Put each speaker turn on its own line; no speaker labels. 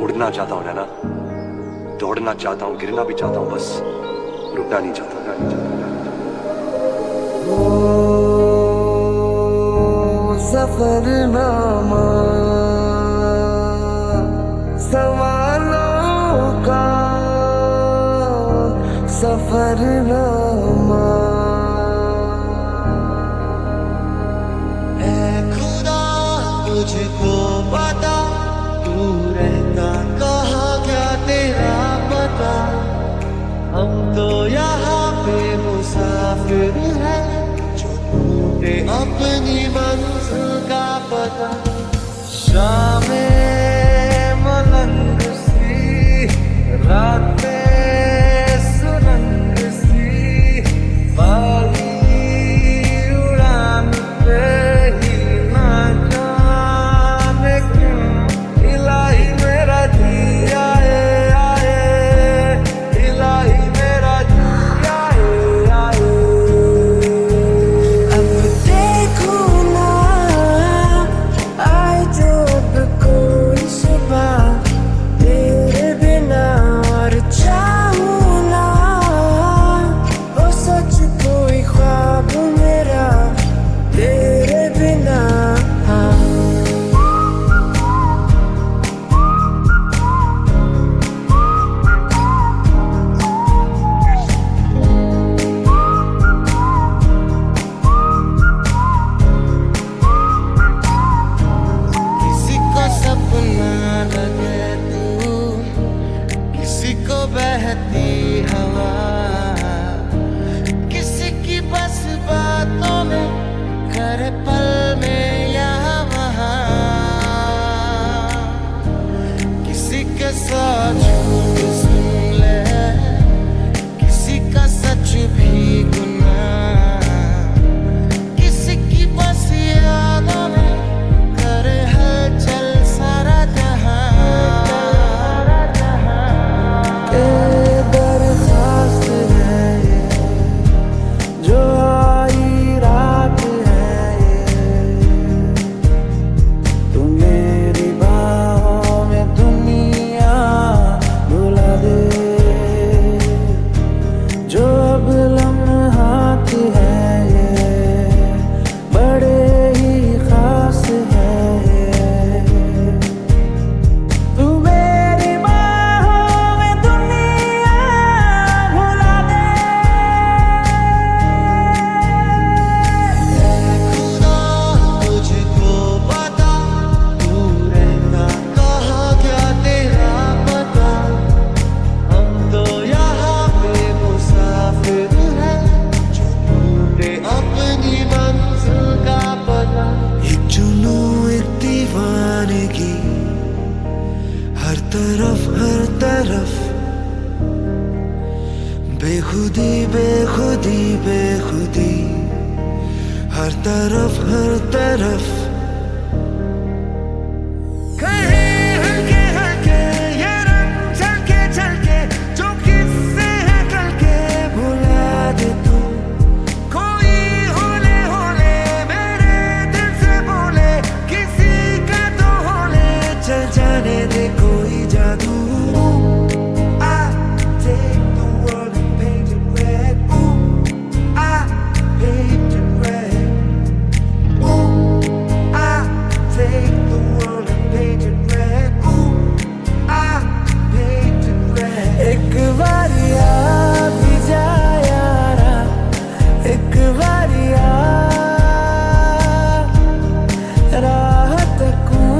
उड़ना चाहता हूँ नैना, दौड़ना चाहता हूँ, गिरना भी चाहता हूँ, बस रुकना नहीं चाहता।
सफरनामा सवालों का सफरनामा।
ऐ खुदा मुझको बता, तू रहता कहाँ, क्या तेरा पता। हम तो यहाँ पे मुसाफिर हैं, जो ढूंढे अपनी मंजिल का पता। शामें मलंग सी, रातें सुरंग सी, बागी उड़ान पे ही ना जाने क्यों इलाही मेरा जी आए आए, इलाही मेरा जी आए आए।
अब देखो ना आए जो अब कोई सुबह तेरे बिना, और चाहूं ना वो सच कोई ख्वाब मेरा तेरे बिना।
किसी को सपना लगे तू, किसी को बहती हवा, किसी की बस बातों में करे पल में यहाँ वहाँ। किसी के साथ झूठ सुन ले, किसी का सच भी गुनाह, किसी की बस यादों में करे हलचल सारा जहां।
दरखास्त है ये, जो आई रात है ये, तू मेरी बाहों में दुनिया भुला दे। जो अब लम्हात है ये, बड़े ही खास है ये, तू मेरी बाहों में दुनिया भुला दे।
खुदा मुझको बता, तू रहता कहाँ, क्या तेरा पता। हम तो यहाँ पे मुसाफिर हैं, जो ढूंढे अपनी मंजिल का पता। एक जुनू एक दीवानगी, हर तरफ बेखुदी बेखुदी बेखुदी, हर तरफ। कहीं हल्के हल्के ये रंग झलके जो किस्से हैं कल के भुला दे तू। कोई होले होले मेरे दिल से बोले, किसी का तो होले चल जाने दे।